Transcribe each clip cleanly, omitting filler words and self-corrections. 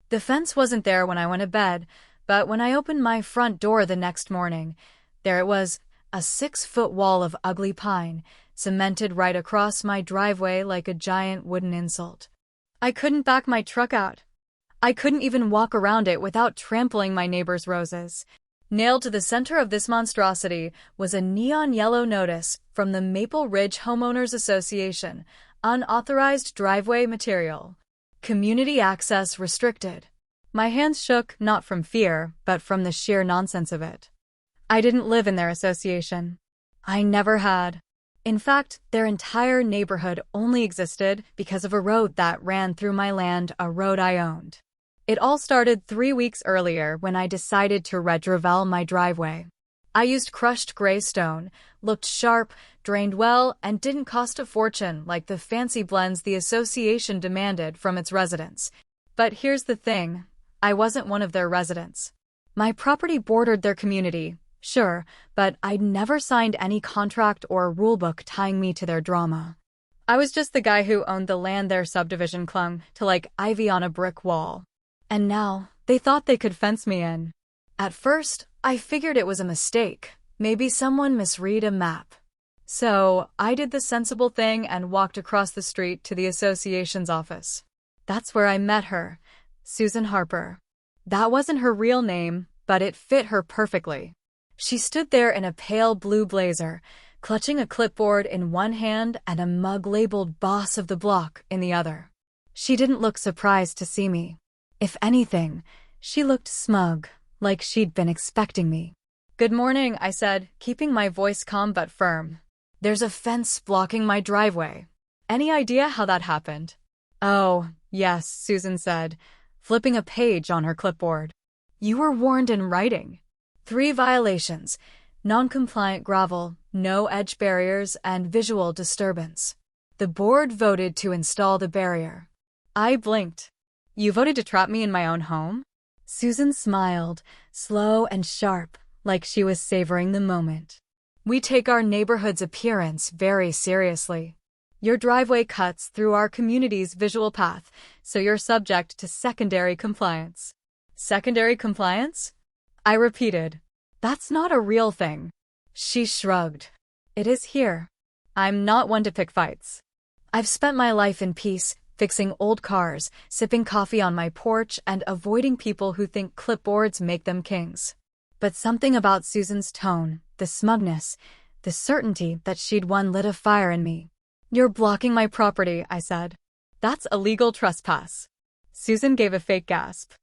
The fence wasn't there when I went to bed, but when I opened my front door the next morning, there it was, a 6-foot wall of ugly pine, cemented right across my driveway like a giant wooden insult. I couldn't back my truck out. I couldn't even walk around it without trampling my neighbor's roses. Nailed to the center of this monstrosity was a neon yellow notice from the Maple Ridge Homeowners Association, unauthorized driveway material. Community access restricted. My hands shook not from fear, but from the sheer nonsense of it. I didn't live in their association. I never had. In fact, their entire neighborhood only existed because of a road that ran through my land, a road I owned. It all started 3 weeks earlier when I decided to regravel my driveway. I used crushed gray stone, looked sharp, drained well, and didn't cost a fortune like the fancy blends the association demanded from its residents. But here's the thing, I wasn't one of their residents. My property bordered their community, sure, but I'd never signed any contract or rulebook tying me to their drama. I was just the guy who owned the land their subdivision clung to like ivy on a brick wall. And now, they thought they could fence me in. At first, I figured it was a mistake. Maybe someone misread a map. So, I did the sensible thing and walked across the street to the association's office. That's where I met her, Susan Harper. That wasn't her real name, but it fit her perfectly. She stood there in a pale blue blazer, clutching a clipboard in one hand and a mug labeled Boss of the Block in the other. She didn't look surprised to see me. If anything, she looked smug, like she'd been expecting me. "Good morning," I said, keeping my voice calm but firm. "There's a fence blocking my driveway. Any idea how that happened?" "Oh, yes," Susan said, flipping a page on her clipboard. "You were warned in writing. 3 violations: non-compliant gravel, no edge barriers, and visual disturbance. The board voted to install the barrier." I blinked. "You voted to trap me in my own home?" Susan smiled, slow and sharp, like she was savoring the moment. "We take our neighborhood's appearance very seriously. Your driveway cuts through our community's visual path, so you're subject to secondary compliance." "Secondary compliance?" I repeated. "That's not a real thing." She shrugged. "It is here. I'm not one to pick fights. I've spent my life in peace, fixing old cars, sipping coffee on my porch, and avoiding people who think clipboards make them kings." But something about Susan's tone, the smugness, the certainty that she'd won lit a fire in me. "You're blocking my property," I said. "That's illegal trespass." Susan gave a fake gasp.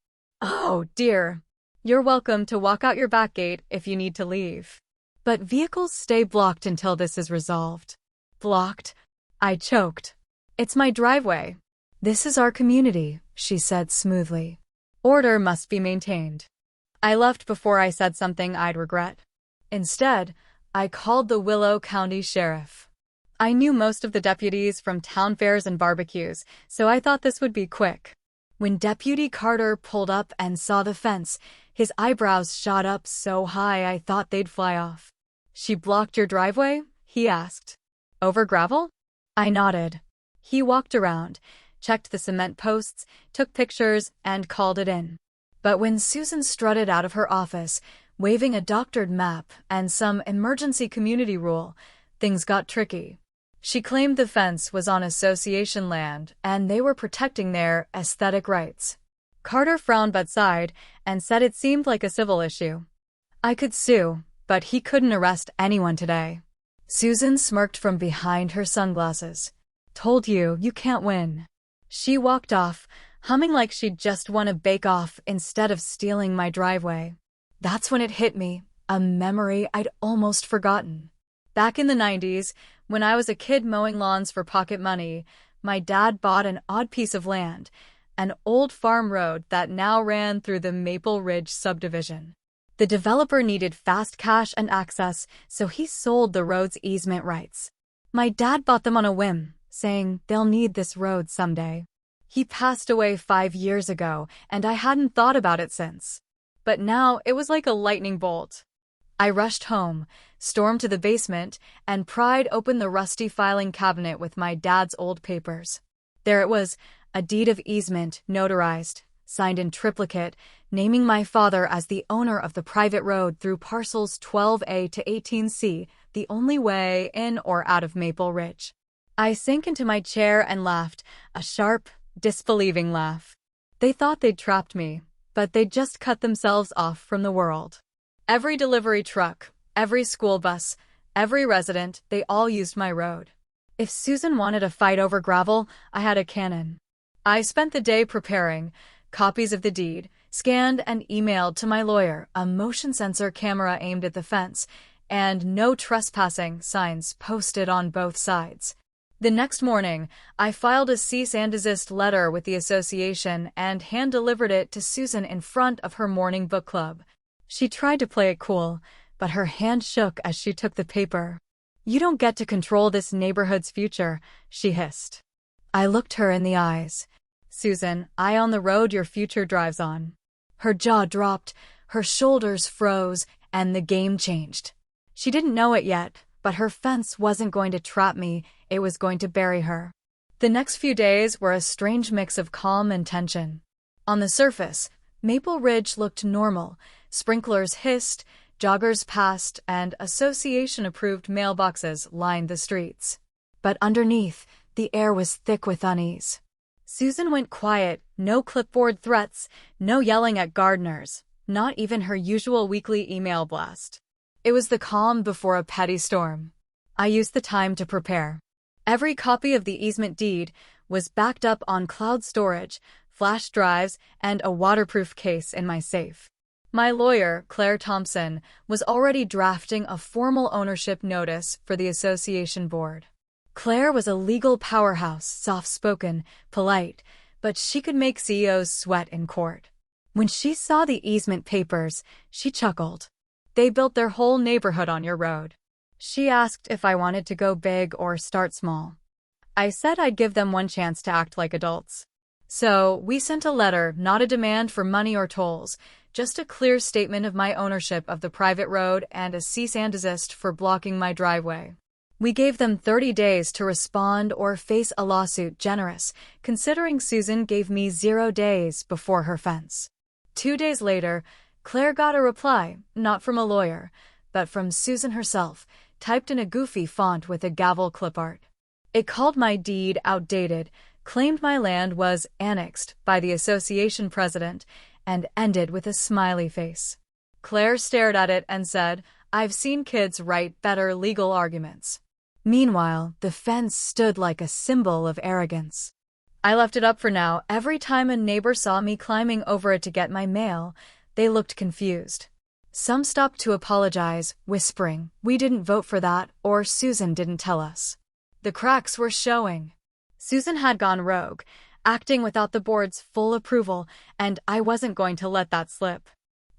"Oh, dear. You're welcome to walk out your back gate if you need to leave. But vehicles stay blocked until this is resolved." "Blocked?" I choked. "It's my driveway. This is our community," she said smoothly. "Order must be maintained." I left before I said something I'd regret. Instead, I called the Willow County Sheriff. I knew most of the deputies from town fairs and barbecues, so I thought this would be quick. When Deputy Carter pulled up and saw the fence, his eyebrows shot up so high I thought they'd fly off. "She blocked your driveway?" he asked. "Over gravel?" I nodded. He walked around, checked the cement posts, took pictures, and called it in. But when Susan strutted out of her office, waving a doctored map and some emergency community rule, things got tricky. She claimed the fence was on association land and they were protecting their aesthetic rights. Carter frowned but sighed and said it seemed like a civil issue. I could sue, but he couldn't arrest anyone today. Susan smirked from behind her sunglasses. "Told you, you can't win." She walked off, humming like she'd just won a bake-off instead of stealing my driveway. That's when it hit me, a memory I'd almost forgotten. Back in the 90s, when I was a kid mowing lawns for pocket money, my dad bought an odd piece of land, an old farm road that now ran through the Maple Ridge subdivision. The developer needed fast cash and access, so he sold the road's easement rights. My dad bought them on a whim, saying they'll need this road someday. He passed away 5 years ago, and I hadn't thought about it since. But now it was like a lightning bolt. I rushed home, stormed to the basement, and pried open the rusty filing cabinet with my dad's old papers. There it was, a deed of easement, notarized, signed in triplicate, naming my father as the owner of the private road through parcels 12A to 18C, the only way in or out of Maple Ridge. I sank into my chair and laughed, a sharp, disbelieving laugh. They thought they'd trapped me, but they'd just cut themselves off from the world. Every delivery truck, every school bus, every resident, they all used my road. If Susan wanted a fight over gravel, I had a cannon. I spent the day preparing copies of the deed, scanned and emailed to my lawyer, a motion sensor camera aimed at the fence, and no trespassing signs posted on both sides. The next morning, I filed a cease and desist letter with the association and hand-delivered it to Susan in front of her morning book club. She tried to play it cool, but her hand shook as she took the paper. "You don't get to control this neighborhood's future," she hissed. I looked her in the eyes. "Susan, I own the road your future drives on." Her jaw dropped, her shoulders froze, and the game changed. She didn't know it yet, but her fence wasn't going to trap me, it was going to bury her. The next few days were a strange mix of calm and tension. On the surface, Maple Ridge looked normal. Sprinklers hissed, joggers passed, and association-approved mailboxes lined the streets. But underneath, the air was thick with unease. Susan went quiet, no clipboard threats, no yelling at gardeners, not even her usual weekly email blast. It was the calm before a petty storm. I used the time to prepare. Every copy of the easement deed was backed up on cloud storage, flash drives, and a waterproof case in my safe. My lawyer, Claire Thompson, was already drafting a formal ownership notice for the association board. Claire was a legal powerhouse, soft-spoken, polite, but she could make CEOs sweat in court. When she saw the easement papers, she chuckled. "They built their whole neighborhood on your road." She asked if I wanted to go big or start small. I said I'd give them one chance to act like adults. So we sent a letter, not a demand for money or tolls, just a clear statement of my ownership of the private road and a cease and desist for blocking my driveway. We gave them 30 days to respond or face a lawsuit, generous, considering Susan gave me 0 days before her fence. 2 days later, Claire got a reply, not from a lawyer, but from Susan herself, typed in a goofy font with a gavel clip art. It called my deed outdated, claimed my land was annexed by the association president, and ended with a smiley face. Claire stared at it and said, "I've seen kids write better legal arguments." Meanwhile, the fence stood like a symbol of arrogance. I left it up for now. Every time a neighbor saw me climbing over it to get my mail, they looked confused. Some stopped to apologize, whispering, "We didn't vote for that," or "Susan didn't tell us." The cracks were showing. Susan had gone rogue, acting without the board's full approval, and I wasn't going to let that slip.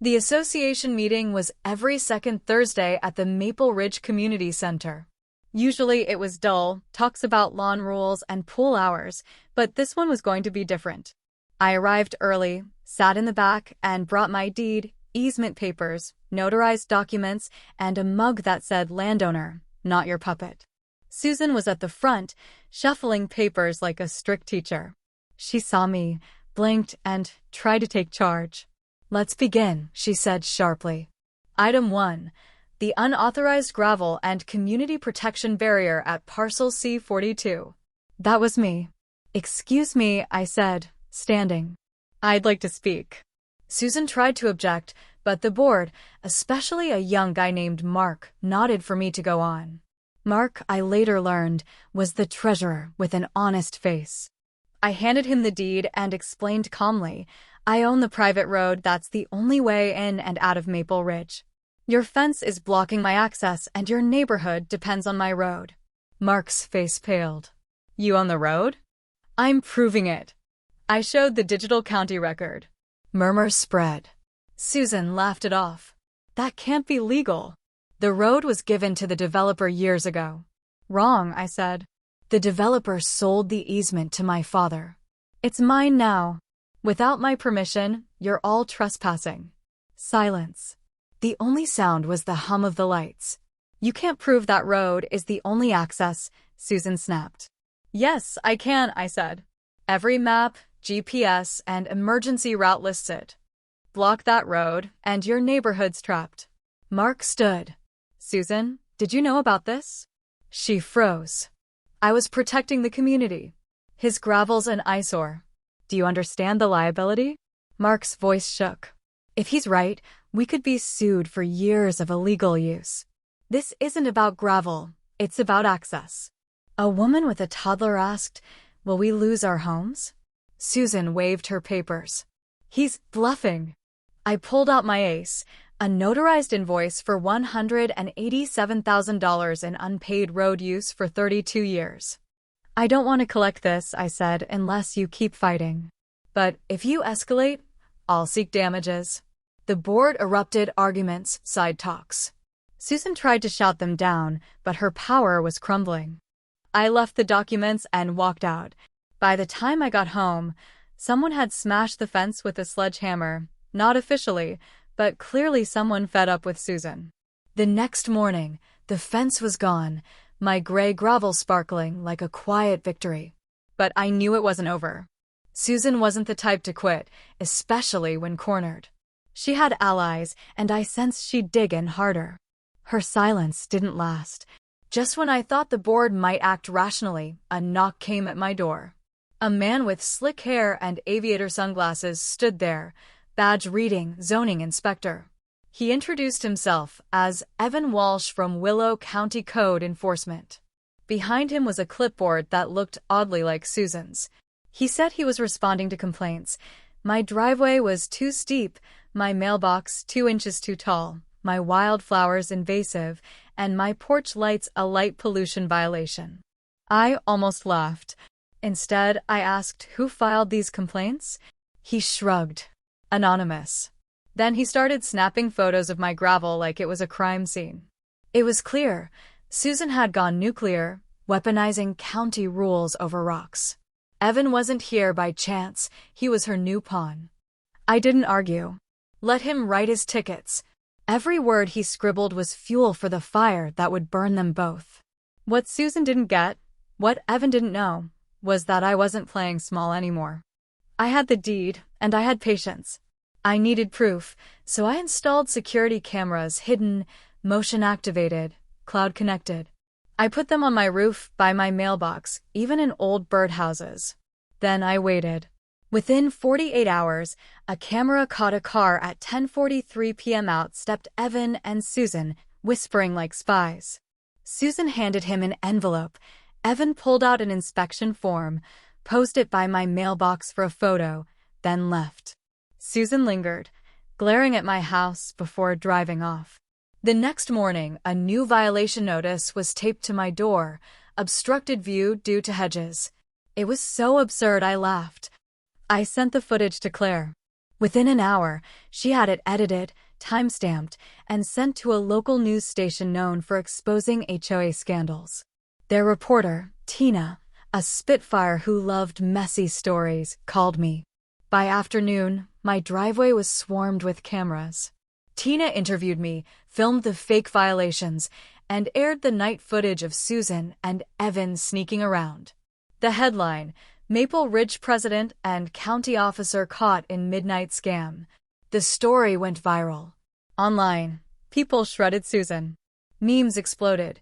The association meeting was every second Thursday at the Maple Ridge Community Center. Usually it was dull, talks about lawn rules and pool hours, but this one was going to be different. I arrived early, sat in the back, and brought my deed, easement papers, notarized documents, and a mug that said "Landowner, not your puppet." Susan was at the front, shuffling papers like a strict teacher. She saw me, blinked, and tried to take charge. "Let's begin," she said sharply. Item 1. The unauthorized gravel and community protection barrier at parcel C42. That was me. "Excuse me," I said, standing. "I'd like to speak." Susan tried to object, but the board, especially a young guy named Mark, nodded for me to go on. Mark, I later learned, was the treasurer with an honest face. I handed him the deed and explained calmly, "I own the private road, that's the only way in and out of Maple Ridge. Your fence is blocking my access and your neighborhood depends on my road." Mark's face paled. "You own the road?" "I'm proving it." I showed the digital county record. Murmurs spread. Susan laughed it off. "That can't be legal. The road was given to the developer years ago." "Wrong," I said. "The developer sold the easement to my father. It's mine now. Without my permission, you're all trespassing." Silence. The only sound was the hum of the lights. "You can't prove that road is the only access," Susan snapped. "Yes, I can," I said. "Every map, GPS, and emergency route listed. Block that road, and your neighborhood's trapped. Mark stood. Susan, did you know about this? She froze. I was protecting the community. His gravel's an eyesore. Do you understand the liability? Mark's voice shook. If he's right, we could be sued for years of illegal use. This isn't about gravel, it's about access. A woman with a toddler asked, will we lose our homes? Susan waved her papers. He's bluffing. I pulled out my ace, a notarized invoice for $187,000 in unpaid road use for 32 years. I don't want to collect this, I said, unless you keep fighting. But if you escalate, I'll seek damages. The board erupted arguments, side talks. Susan tried to shout them down, but her power was crumbling. I left the documents and walked out. By the time I got home, someone had smashed the fence with a sledgehammer, not officially, but clearly someone fed up with Susan. The next morning, the fence was gone, my gray gravel sparkling like a quiet victory. But I knew it wasn't over. Susan wasn't the type to quit, especially when cornered. She had allies, and I sensed she'd dig in harder. Her silence didn't last. Just when I thought the board might act rationally, a knock came at my door. A man with slick hair and aviator sunglasses stood there, badge reading zoning inspector. He introduced himself as Evan Walsh from Willow County Code Enforcement. Behind him was a clipboard that looked oddly like Susan's. He said he was responding to complaints. My driveway was too steep, my mailbox 2 inches too tall, my wildflowers invasive, and my porch lights a light pollution violation. I almost laughed. Instead, I asked who filed these complaints. He shrugged. Anonymous. Then he started snapping photos of my gravel like it was a crime scene. It was clear. Susan had gone nuclear, weaponizing county rules over rocks. Evan wasn't here by chance, he was her new pawn. I didn't argue. Let him write his tickets. Every word he scribbled was fuel for the fire that would burn them both. What Susan didn't get, what Evan didn't know, was that I wasn't playing small anymore. I had the deed, and I had patience. I needed proof, so I installed security cameras, hidden, motion-activated, cloud-connected. I put them on my roof, by my mailbox, even in old birdhouses. Then I waited. Within 48 hours, a camera caught a car at 10:43 p.m. Out stepped Evan and Susan, whispering like spies. Susan handed him an envelope. Evan pulled out an inspection form, posed it by my mailbox for a photo, then left. Susan lingered, glaring at my house before driving off. The next morning, a new violation notice was taped to my door, obstructed view due to hedges. It was so absurd I laughed. I sent the footage to Claire. Within an hour, she had it edited, time-stamped, and sent to a local news station known for exposing HOA scandals. Their reporter, Tina, a spitfire who loved messy stories, called me. By afternoon, my driveway was swarmed with cameras. Tina interviewed me, filmed the fake violations, and aired the night footage of Susan and Evan sneaking around. The headline, Maple Ridge President and County Officer Caught in Midnight Scam. The story went viral. Online, people shredded Susan. Memes exploded.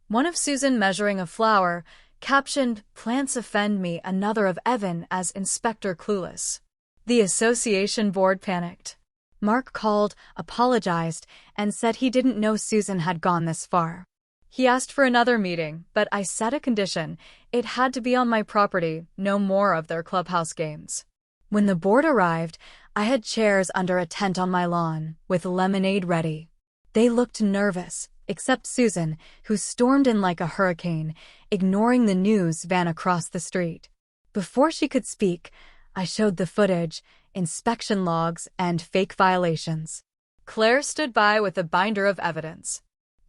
One of Susan measuring a flower, captioned, "Plants offend me," another of Evan as Inspector Clueless. The association board panicked. Mark called, apologized, and said he didn't know Susan had gone this far. He asked for another meeting, but I set a condition. It had to be on my property, no more of their clubhouse games. When the board arrived, I had chairs under a tent on my lawn, with lemonade ready. They looked nervous, except Susan, who stormed in like a hurricane, ignoring the news van across the street. Before she could speak, I showed the footage, inspection logs, and fake violations. Claire stood by with a binder of evidence.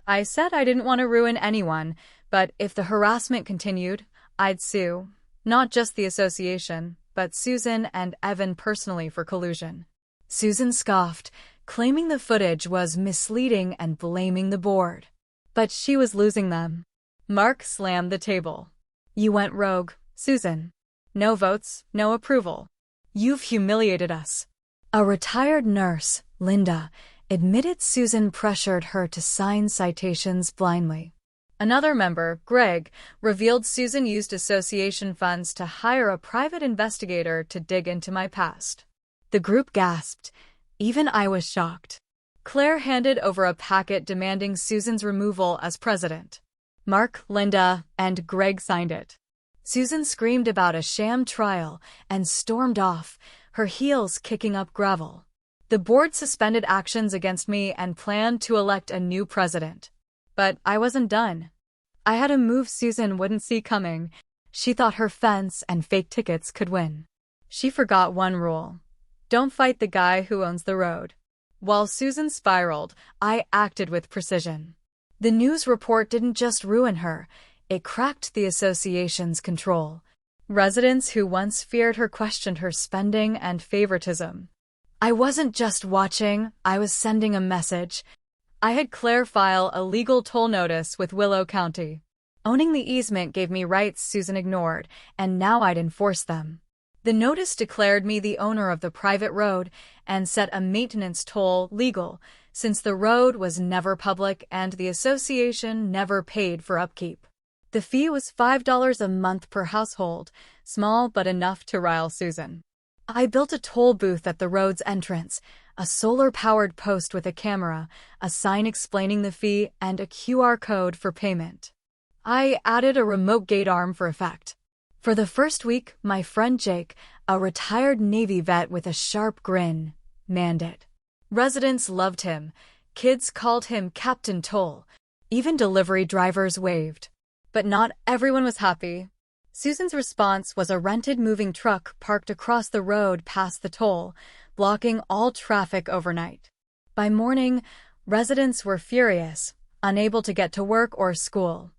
I said I didn't want to ruin anyone, but if the harassment continued, I'd sue, not just the association, but Susan and Evan personally for collusion. Susan scoffed, claiming the footage was misleading and blaming the board. But she was losing them. Mark slammed the table. You went rogue, Susan. No votes, no approval. You've humiliated us." A retired nurse, Linda, admitted Susan pressured her to sign citations blindly. Another member, Greg, revealed Susan used association funds to hire a private investigator to dig into my past. The group gasped. Even I was shocked. Claire handed over a packet demanding Susan's removal as president. Mark, Linda, and Greg signed it. Susan screamed about a sham trial and stormed off, her heels kicking up gravel. The board suspended actions against me and planned to elect a new president. But I wasn't done. I had a move Susan wouldn't see coming. She thought her fence and fake tickets could win. She forgot one rule. Don't fight the guy who owns the road. While Susan spiraled, I acted with precision. The news report didn't just ruin her, it cracked the association's control. Residents who once feared her questioned her spending and favoritism. I wasn't just watching, I was sending a message. I had Claire file a legal toll notice with Willow County. Owning the easement gave me rights Susan ignored, and now I'd enforce them. The notice declared me the owner of the private road and set a maintenance toll legal, since the road was never public and the association never paid for upkeep. The fee was $5 a month per household, small but enough to rile Susan. I built a toll booth at the road's entrance, a solar-powered post with a camera, a sign explaining the fee, and a QR code for payment. I added a remote gate arm for effect. For the first week, my friend Jake, a retired Navy vet with a sharp grin, manned it. Residents loved him. Kids called him Captain Toll. Even delivery drivers waved. But not everyone was happy. Susan's response was a rented moving truck parked across the road past the toll, blocking all traffic overnight. By morning, residents were furious, unable to get to work or school.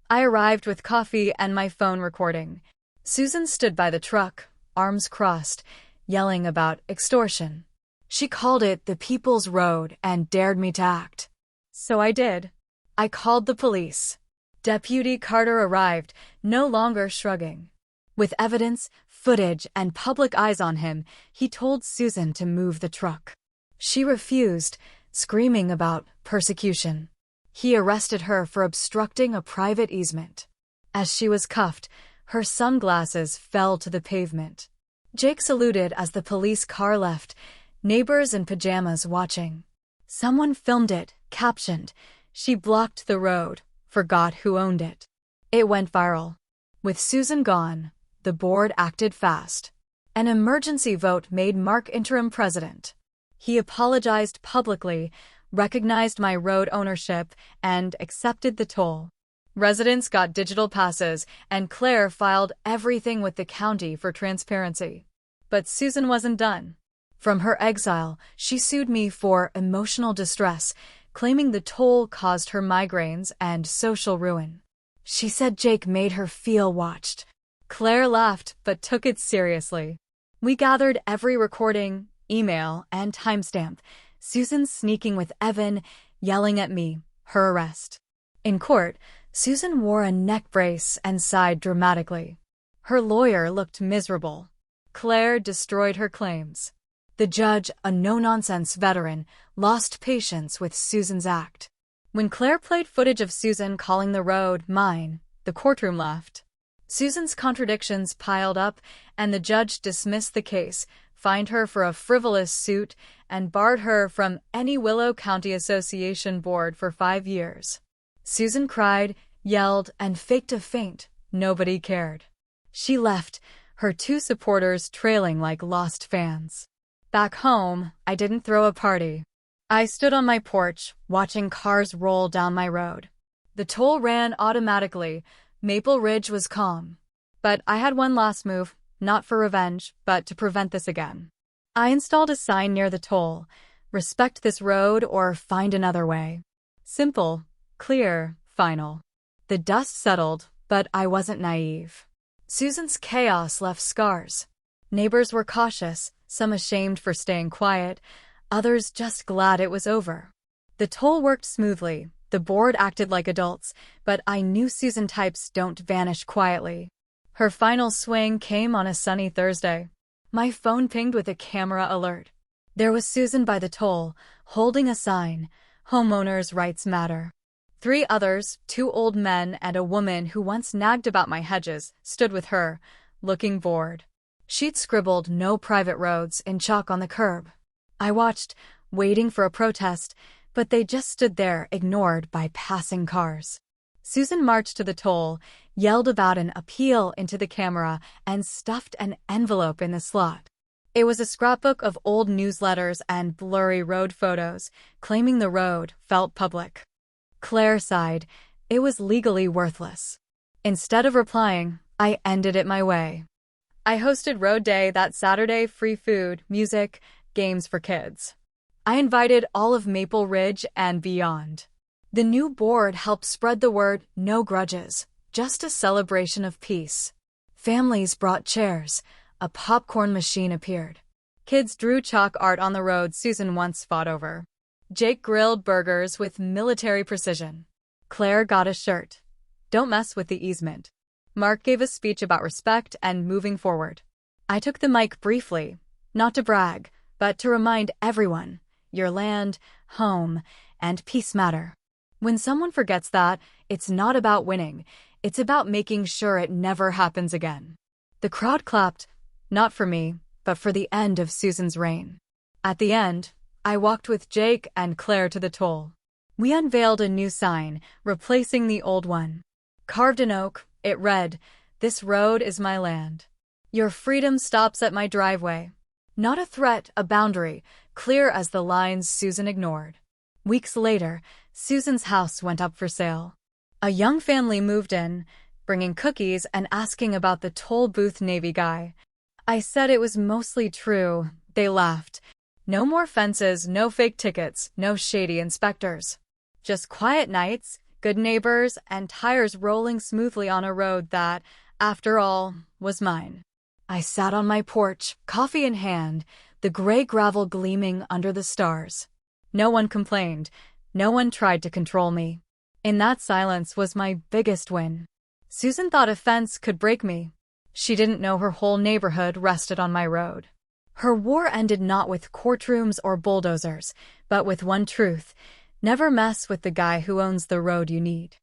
I arrived with coffee and my phone recording. Susan stood by the truck, arms crossed, yelling about extortion. She called it the People's Road and dared me to act. So I did. I called the police. Deputy Carter arrived, no longer shrugging. With evidence, footage, and public eyes on him, he told Susan to move the truck. She refused, screaming about persecution. He arrested her for obstructing a private easement. As she was cuffed, her sunglasses fell to the pavement. Jake saluted as the police car left, neighbors in pajamas watching. Someone filmed it, captioned, "She blocked the road, forgot who owned it." It went viral. With Susan gone, the board acted fast. An emergency vote made Mark interim president. He apologized publicly, recognized my road ownership, and accepted the toll. Residents got digital passes, and Claire filed everything with the county for transparency. But Susan wasn't done. From her exile, she sued me for emotional distress, claiming the toll caused her migraines and social ruin. She said Jake made her feel watched. Claire laughed but took it seriously. We gathered every recording, email, and timestamp, Susan sneaking with Evan, yelling at me, her arrest. In court, Susan wore a neck brace and sighed dramatically. Her lawyer looked miserable. Claire destroyed her claims. The judge, a no-nonsense veteran, lost patience with Susan's act. When Claire played footage of Susan calling the road mine, the courtroom laughed. Susan's contradictions piled up, and the judge dismissed the case, fined her for a frivolous suit, and barred her from any Willow County Association board for 5 years. Susan cried, yelled, and faked a faint. Nobody cared. She left, her 2 supporters trailing like lost fans. Back home, I didn't throw a party. I stood on my porch, watching cars roll down my road. The toll ran automatically. Maple Ridge was calm. But I had one last move, not for revenge, but to prevent this again. I installed a sign near the toll. Respect this road or find another way. Simple, clear, final. The dust settled, but I wasn't naive. Susan's chaos left scars. Neighbors were cautious, some ashamed for staying quiet, others just glad it was over. The toll worked smoothly, the board acted like adults, but I knew Susan types don't vanish quietly. Her final swing came on a sunny Thursday. My phone pinged with a camera alert. There was Susan by the toll, holding a sign, "Homeowners' Rights Matter." 3 others, 2 old men and a woman who once nagged about my hedges, stood with her, looking bored. She'd scribbled "No private roads" in chalk on the curb. I watched, waiting for a protest, but they just stood there, ignored by passing cars. Susan marched to the toll, yelled about an appeal into the camera, and stuffed an envelope in the slot. It was a scrapbook of old newsletters and blurry road photos, claiming the road felt public. Claire sighed. It was legally worthless. Instead of replying, I ended it my way. I hosted Road Day that Saturday, free food, music, games for kids. I invited all of Maple Ridge and beyond. The new board helped spread the word, no grudges, just a celebration of peace. Families brought chairs. A popcorn machine appeared. Kids drew chalk art on the road Susan once fought over. Jake grilled burgers with military precision. Claire got a shirt. Don't mess with the easement. Mark gave a speech about respect and moving forward. I took the mic briefly, not to brag, but to remind everyone, your land, home, and peace matter. When someone forgets that, it's not about winning, it's about making sure it never happens again. The crowd clapped, not for me, but for the end of Susan's reign. At the end, I walked with Jake and Claire to the toll. We unveiled a new sign, replacing the old one. Carved in oak, it read, "This road is my land. Your freedom stops at my driveway." Not a threat, a boundary, clear as the lines Susan ignored. Weeks later, Susan's house went up for sale. A young family moved in, bringing cookies and asking about the toll booth Navy guy. I said it was mostly true. They laughed. No more fences, no fake tickets, no shady inspectors. Just quiet nights, good neighbors, and tires rolling smoothly on a road that, after all, was mine. I sat on my porch, coffee in hand, the gray gravel gleaming under the stars. No one complained. No one tried to control me. In that silence was my biggest win. Susan thought a fence could break me. She didn't know her whole neighborhood rested on my road. Her war ended not with courtrooms or bulldozers, but with one truth: never mess with the guy who owns the road you need.